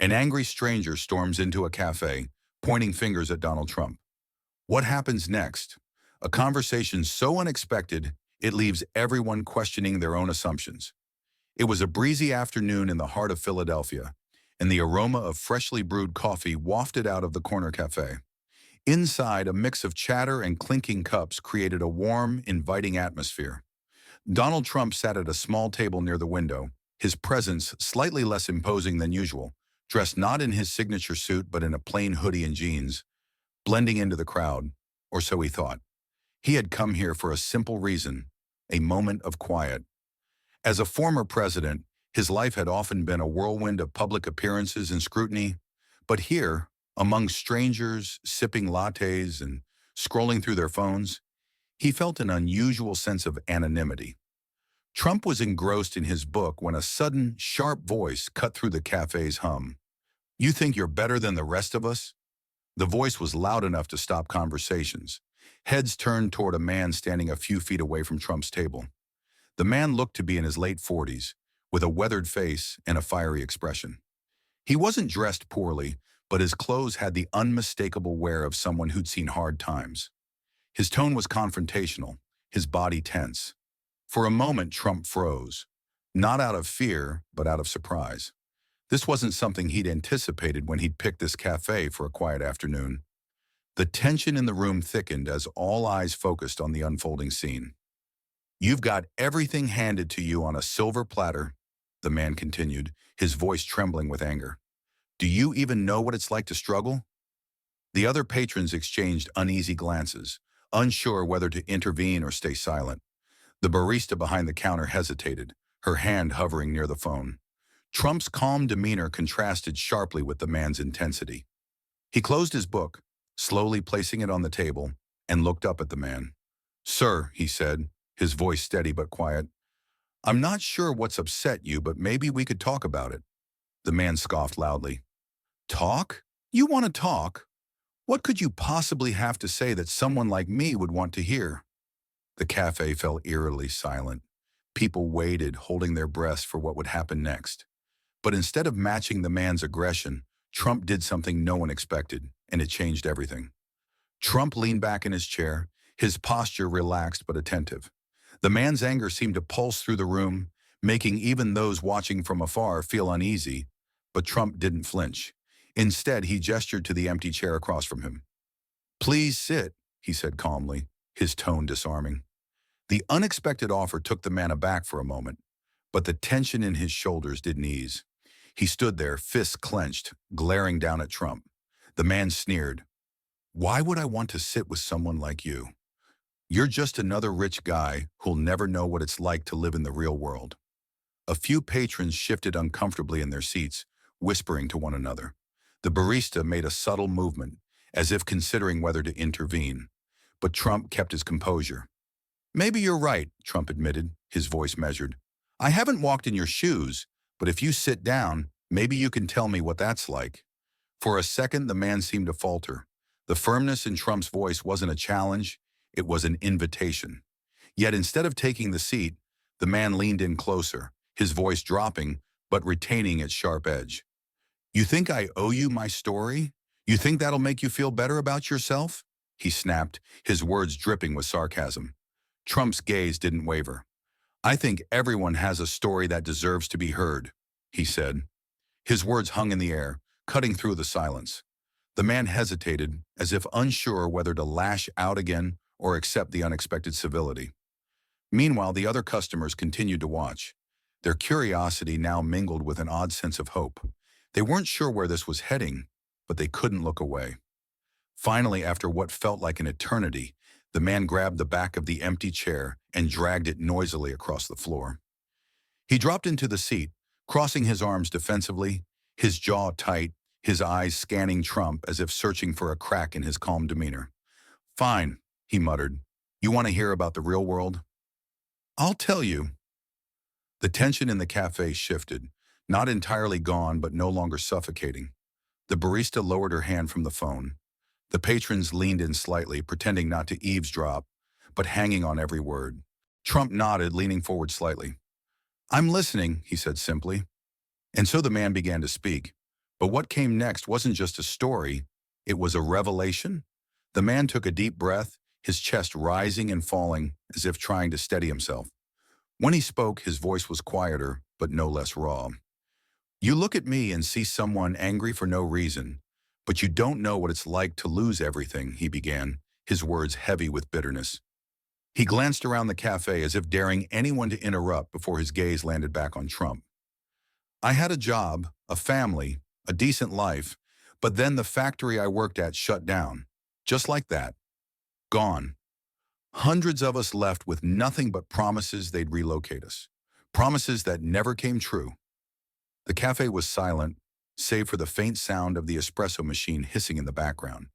An angry stranger storms into a cafe, pointing fingers at Donald Trump. What happens next? A conversation so unexpected, it leaves everyone questioning their own assumptions. It was a breezy afternoon in the heart of Philadelphia, and the aroma of freshly brewed coffee wafted out of the corner cafe. Inside, a mix of chatter and clinking cups created a warm, inviting atmosphere. Donald Trump sat at a small table near the window, his presence slightly less imposing than usual, dressed not in his signature suit but in a plain hoodie and jeans, blending into the crowd, or so he thought. He had come here for a simple reason, a moment of quiet. As a former president, his life had often been a whirlwind of public appearances and scrutiny, but here, among strangers, sipping lattes and scrolling through their phones, he felt an unusual sense of anonymity. Trump was engrossed in his book when a sudden, sharp voice cut through the cafe's hum. "You think you're better than the rest of us?" The voice was loud enough to stop conversations. Heads turned toward a man standing a few feet away from Trump's table. The man looked to be in his late 40s, with a weathered face and a fiery expression. He wasn't dressed poorly, but his clothes had the unmistakable wear of someone who'd seen hard times. His tone was confrontational, his body tense. For a moment, Trump froze, not out of fear, but out of surprise. This wasn't something he'd anticipated when he'd picked this cafe for a quiet afternoon. The tension in the room thickened as all eyes focused on the unfolding scene. "You've got everything handed to you on a silver platter," the man continued, his voice trembling with anger. "Do you even know what it's like to struggle?" The other patrons exchanged uneasy glances, unsure whether to intervene or stay silent. The barista behind the counter hesitated, her hand hovering near the phone. Trump's calm demeanor contrasted sharply with the man's intensity. He closed his book, slowly placing it on the table, and looked up at the man. "Sir," he said, his voice steady but quiet, "I'm not sure what's upset you, but maybe we could talk about it." The man scoffed loudly. "Talk? You want to talk? What could you possibly have to say that someone like me would want to hear?" The cafe fell eerily silent. People waited, holding their breaths for what would happen next. But instead of matching the man's aggression, Trump did something no one expected, and it changed everything. Trump leaned back in his chair, his posture relaxed but attentive. The man's anger seemed to pulse through the room, making even those watching from afar feel uneasy, but Trump didn't flinch. Instead, he gestured to the empty chair across from him. "Please sit," he said calmly, his tone disarming. The unexpected offer took the man aback for a moment, but the tension in his shoulders didn't ease. He stood there, fists clenched, glaring down at Trump. The man sneered. "Why would I want to sit with someone like you? You're just another rich guy who'll never know what it's like to live in the real world." A few patrons shifted uncomfortably in their seats, whispering to one another. The barista made a subtle movement, as if considering whether to intervene, but Trump kept his composure. "Maybe you're right," Trump admitted, his voice measured. "I haven't walked in your shoes, but if you sit down, maybe you can tell me what that's like." For a second, the man seemed to falter. The firmness in Trump's voice wasn't a challenge, it was an invitation. Yet instead of taking the seat, the man leaned in closer, his voice dropping, but retaining its sharp edge. "You think I owe you my story? You think that'll make you feel better about yourself?" He snapped, his words dripping with sarcasm. Trump's gaze didn't waver. "I think everyone has a story that deserves to be heard," he said. His words hung in the air, cutting through the silence. The man hesitated, as if unsure whether to lash out again or accept the unexpected civility. Meanwhile, the other customers continued to watch, their curiosity now mingled with an odd sense of hope. They weren't sure where this was heading, but they couldn't look away. Finally, after what felt like an eternity, the man grabbed the back of the empty chair and dragged it noisily across the floor. He dropped into the seat, crossing his arms defensively, his jaw tight, his eyes scanning Trump as if searching for a crack in his calm demeanor. "Fine," he muttered. "You want to hear about the real world? I'll tell you." The tension in the cafe shifted, not entirely gone but no longer suffocating. The barista lowered her hand from the phone. The patrons leaned in slightly, pretending not to eavesdrop, but hanging on every word. Trump nodded, leaning forward slightly. "I'm listening," he said simply. And so the man began to speak, But what came next wasn't just a story, it was a revelation. The man took a deep breath, his chest rising and falling as if trying to steady himself. When he spoke, his voice was quieter, but no less raw. You look at me and see someone angry for no reason, but you don't know what it's like to lose everything, he began, his words heavy with bitterness. He glanced around the cafe as if daring anyone to interrupt before his gaze landed back on Trump. I had a job, a family, a decent life, but then the factory I worked at shut down. Just like that. Gone. Hundreds of us left with nothing but promises they'd relocate us. Promises that never came true. The cafe was silent, save for the faint sound of the espresso machine hissing in the background.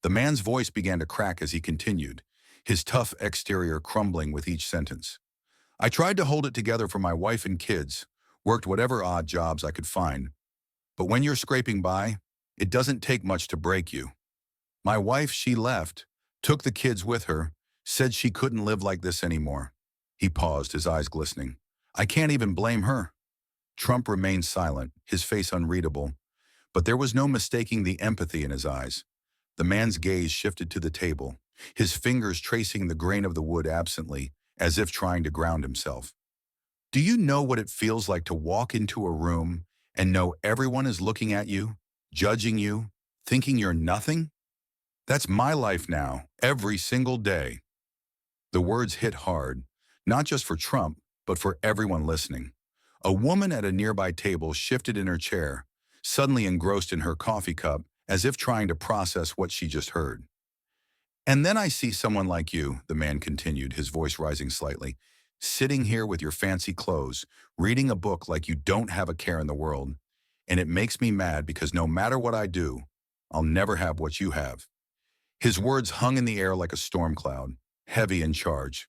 The man's voice began to crack as he continued, his tough exterior crumbling with each sentence. I tried to hold it together for my wife and kids, worked whatever odd jobs I could find. But when you're scraping by, it doesn't take much to break you. My wife, she left, took the kids with her, said she couldn't live like this anymore. He paused, his eyes glistening. I can't even blame her. Trump remained silent, his face unreadable, but there was no mistaking the empathy in his eyes. The man's gaze shifted to the table, his fingers tracing the grain of the wood absently, as if trying to ground himself. Do you know what it feels like to walk into a room and know everyone is looking at you, judging you, thinking you're nothing? That's my life now, every single day. The words hit hard, not just for Trump, but for everyone listening. A woman at a nearby table shifted in her chair, suddenly engrossed in her coffee cup, as if trying to process what she just heard. And then I see someone like you, the man continued, his voice rising slightly, sitting here with your fancy clothes, reading a book like you don't have a care in the world. And it makes me mad because no matter what I do, I'll never have what you have. His words hung in the air like a storm cloud, heavy in charge.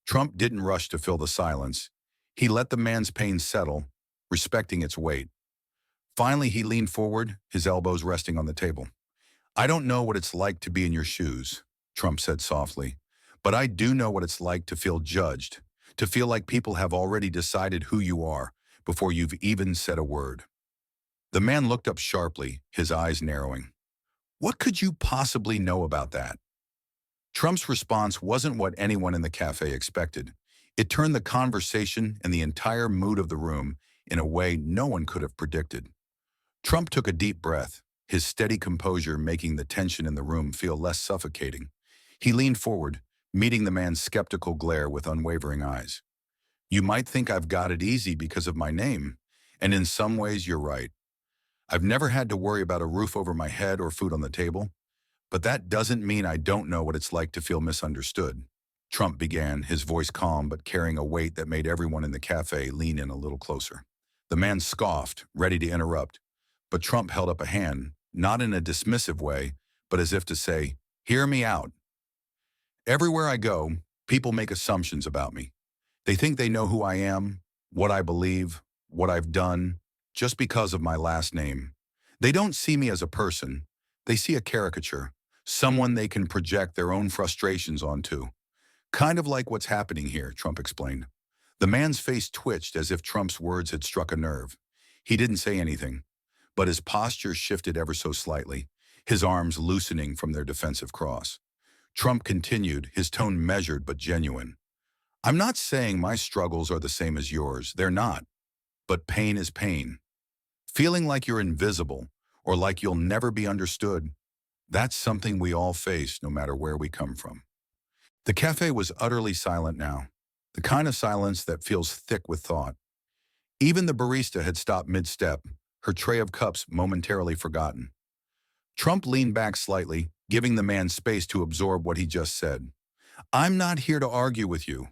Trump didn't rush to fill the silence. He let the man's pain settle, respecting its weight. Finally, he leaned forward, his elbows resting on the table. I don't know what it's like to be in your shoes, Trump said softly, but I do know what it's like to feel judged, to feel like people have already decided who you are before you've even said a word. The man looked up sharply, his eyes narrowing. What could you possibly know about that? Trump's response wasn't what anyone in the cafe expected. It turned the conversation and the entire mood of the room in a way no one could have predicted. Trump took a deep breath, his steady composure making the tension in the room feel less suffocating. He leaned forward, meeting the man's skeptical glare with unwavering eyes. You might think I've got it easy because of my name, and in some ways you're right. I've never had to worry about a roof over my head or food on the table, but that doesn't mean I don't know what it's like to feel misunderstood. Trump began, his voice calm but carrying a weight that made everyone in the cafe lean in a little closer. The man scoffed, ready to interrupt, but Trump held up a hand, not in a dismissive way, but as if to say, hear me out. Everywhere I go, people make assumptions about me. They think they know who I am, what I believe, what I've done, just because of my last name. They don't see me as a person. They see a caricature, someone they can project their own frustrations onto. Kind of like what's happening here, Trump explained. The man's face twitched as if Trump's words had struck a nerve. He didn't say anything, but his posture shifted ever so slightly, his arms loosening from their defensive cross. Trump continued, his tone measured but genuine. I'm not saying my struggles are the same as yours. They're not. But pain is pain. Feeling like you're invisible or like you'll never be understood, that's something we all face no matter where we come from. The cafe was utterly silent now, the kind of silence that feels thick with thought. Even the barista had stopped mid-step, her tray of cups momentarily forgotten. Trump leaned back slightly, giving the man space to absorb what he just said. I'm not here to argue with you.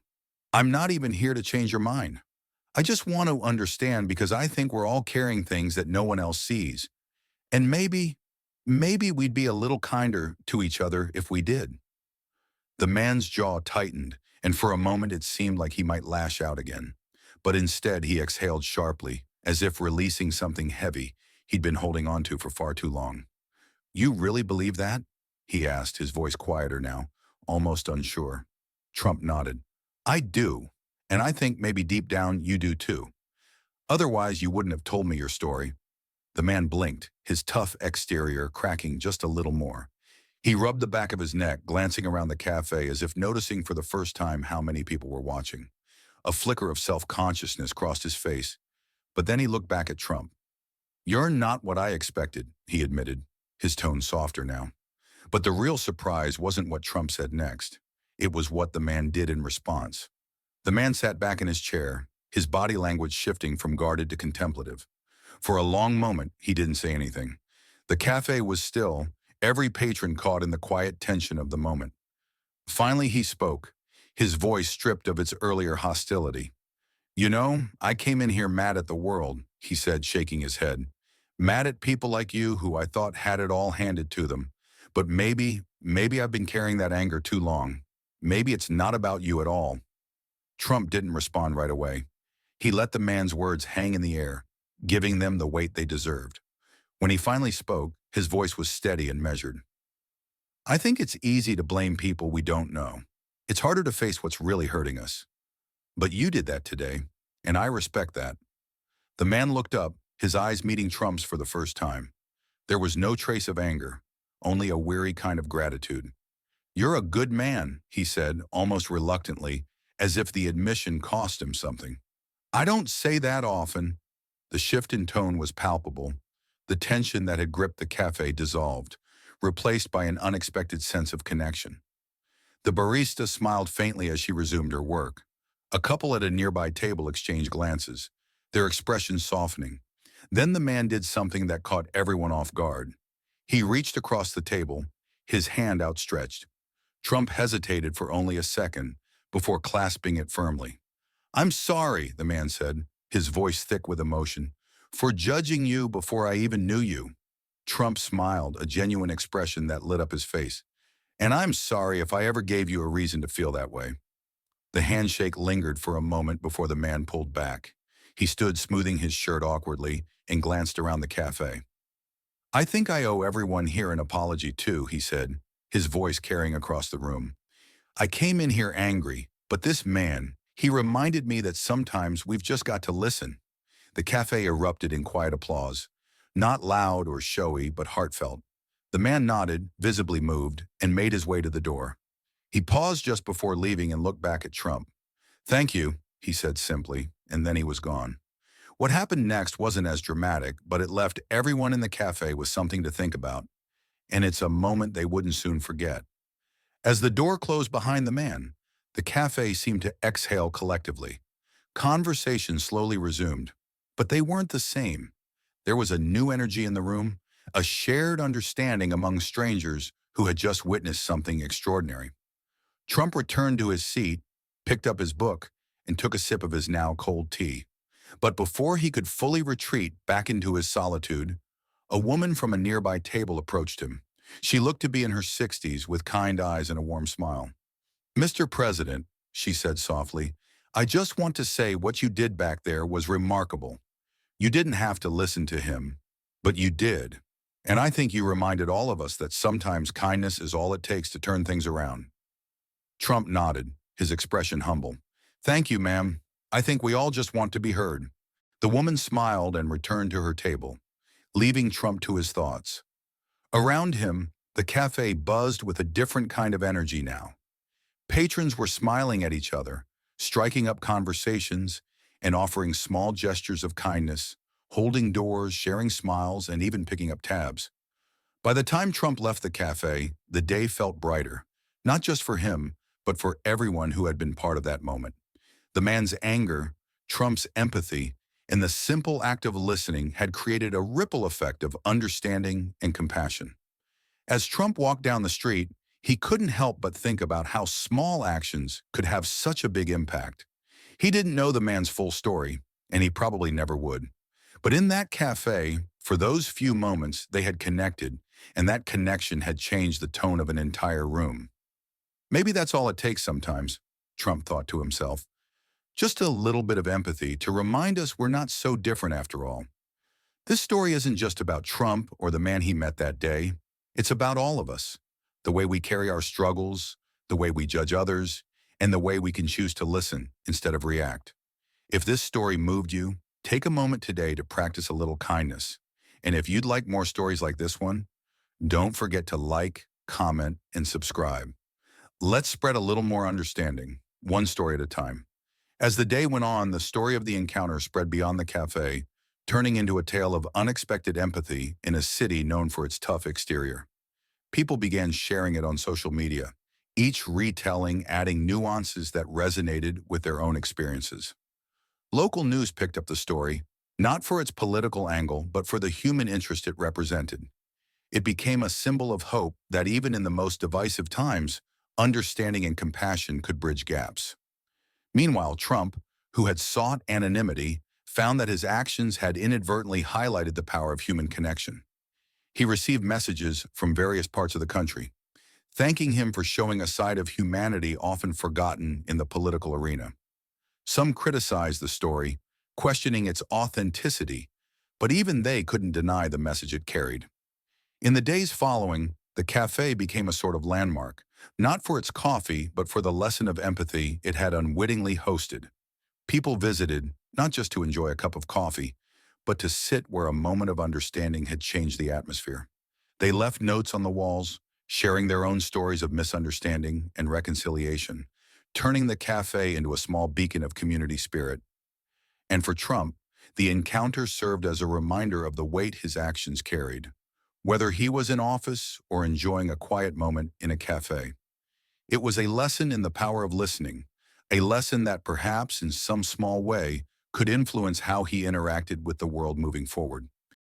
I'm not even here to change your mind. I just want to understand because I think we're all carrying things that no one else sees. And maybe we'd be a little kinder to each other if we did. The man's jaw tightened, and for a moment it seemed like he might lash out again. But instead he exhaled sharply, as if releasing something heavy he'd been holding on to for far too long. You really believe that? He asked, his voice quieter now, almost unsure. Trump nodded. I do, and I think maybe deep down you do too. Otherwise you wouldn't have told me your story. The man blinked, his tough exterior cracking just a little more. He rubbed the back of his neck, glancing around the cafe as if noticing for the first time how many people were watching. A flicker of self-consciousness crossed his face, but then he looked back at Trump. "You're not what I expected," he admitted, his tone softer now. But the real surprise wasn't what Trump said next. It was what the man did in response. The man sat back in his chair, his body language shifting from guarded to contemplative. For a long moment, he didn't say anything. The cafe was still, every patron caught in the quiet tension of the moment. Finally, he spoke, his voice stripped of its earlier hostility. "You know, I came in here mad at the world," he said, shaking his head. "Mad at people like you who I thought had it all handed to them. But maybe I've been carrying that anger too long. Maybe it's not about you at all." Trump didn't respond right away. He let the man's words hang in the air, giving them the weight they deserved. When he finally spoke, his voice was steady and measured. "I think it's easy to blame people we don't know. It's harder to face what's really hurting us. But you did that today, and I respect that." The man looked up, his eyes meeting Trump's for the first time. There was no trace of anger, only a weary kind of gratitude. "You're a good man," he said, almost reluctantly, as if the admission cost him something. "I don't say that often." The shift in tone was palpable. The tension that had gripped the cafe dissolved, replaced by an unexpected sense of connection. The barista smiled faintly as she resumed her work. A couple at a nearby table exchanged glances, their expressions softening. Then the man did something that caught everyone off guard. He reached across the table, his hand outstretched. Trump hesitated for only a second before clasping it firmly. "I'm sorry," the man said, his voice thick with emotion, "for judging you before I even knew you." Trump smiled, a genuine expression that lit up his face. "And I'm sorry if I ever gave you a reason to feel that way." The handshake lingered for a moment before the man pulled back. He stood smoothing his shirt awkwardly and glanced around the cafe. "I think I owe everyone here an apology too," he said, his voice carrying across the room. "I came in here angry, but this man, he reminded me that sometimes we've just got to listen." The cafe erupted in quiet applause, not loud or showy, but heartfelt. The man nodded, visibly moved, and made his way to the door. He paused just before leaving and looked back at Trump. "Thank you," he said simply, and then he was gone. What happened next wasn't as dramatic, but it left everyone in the cafe with something to think about, and it's a moment they wouldn't soon forget. As the door closed behind the man, the cafe seemed to exhale collectively. Conversation slowly resumed, but they weren't the same. There was a new energy in the room, a shared understanding among strangers who had just witnessed something extraordinary. Trump returned to his seat, picked up his book, and took a sip of his now cold tea. But before he could fully retreat back into his solitude, a woman from a nearby table approached him. She looked to be in her 60s with kind eyes and a warm smile. "Mr. President," she said softly, "I just want to say what you did back there was remarkable. You didn't have to listen to him, but you did. And I think you reminded all of us that sometimes kindness is all it takes to turn things around." Trump nodded, his expression humble. "Thank you, ma'am. I think we all just want to be heard." The woman smiled and returned to her table, leaving Trump to his thoughts. Around him, the cafe buzzed with a different kind of energy now. Patrons were smiling at each other, striking up conversations, and offering small gestures of kindness, holding doors, sharing smiles, and even picking up tabs. By the time Trump left the cafe, the day felt brighter, not just for him, but for everyone who had been part of that moment. The man's anger, Trump's empathy, and the simple act of listening had created a ripple effect of understanding and compassion. As Trump walked down the street, he couldn't help but think about how small actions could have such a big impact. He didn't know the man's full story, and he probably never would. But in that cafe, for those few moments, they had connected, and that connection had changed the tone of an entire room. Maybe that's all it takes sometimes, Trump thought to himself. Just a little bit of empathy to remind us we're not so different after all. This story isn't just about Trump or the man he met that day. It's about all of us. The way we carry our struggles, the way we judge others, and the way we can choose to listen instead of react. If this story moved you, take a moment today to practice a little kindness. And if you'd like more stories like this one, don't forget to like, comment, and subscribe. Let's spread a little more understanding, one story at a time. As the day went on, the story of the encounter spread beyond the cafe, turning into a tale of unexpected empathy in a city known for its tough exterior. People began sharing it on social media, each retelling adding nuances that resonated with their own experiences. Local news picked up the story, not for its political angle, but for the human interest it represented. It became a symbol of hope that even in the most divisive times, understanding and compassion could bridge gaps. Meanwhile, Trump, who had sought anonymity, found that his actions had inadvertently highlighted the power of human connection. He received messages from various parts of the country, thanking him for showing a side of humanity often forgotten in the political arena. Some criticized the story, questioning its authenticity, but even they couldn't deny the message it carried. In the days following, the cafe became a sort of landmark, not for its coffee, but for the lesson of empathy it had unwittingly hosted. People visited, not just to enjoy a cup of coffee, but to sit where a moment of understanding had changed the atmosphere. They left notes on the walls, sharing their own stories of misunderstanding and reconciliation, turning the cafe into a small beacon of community spirit. And for Trump, the encounter served as a reminder of the weight his actions carried, whether he was in office or enjoying a quiet moment in a cafe. It was a lesson in the power of listening, a lesson that perhaps in some small way could influence how he interacted with the world moving forward.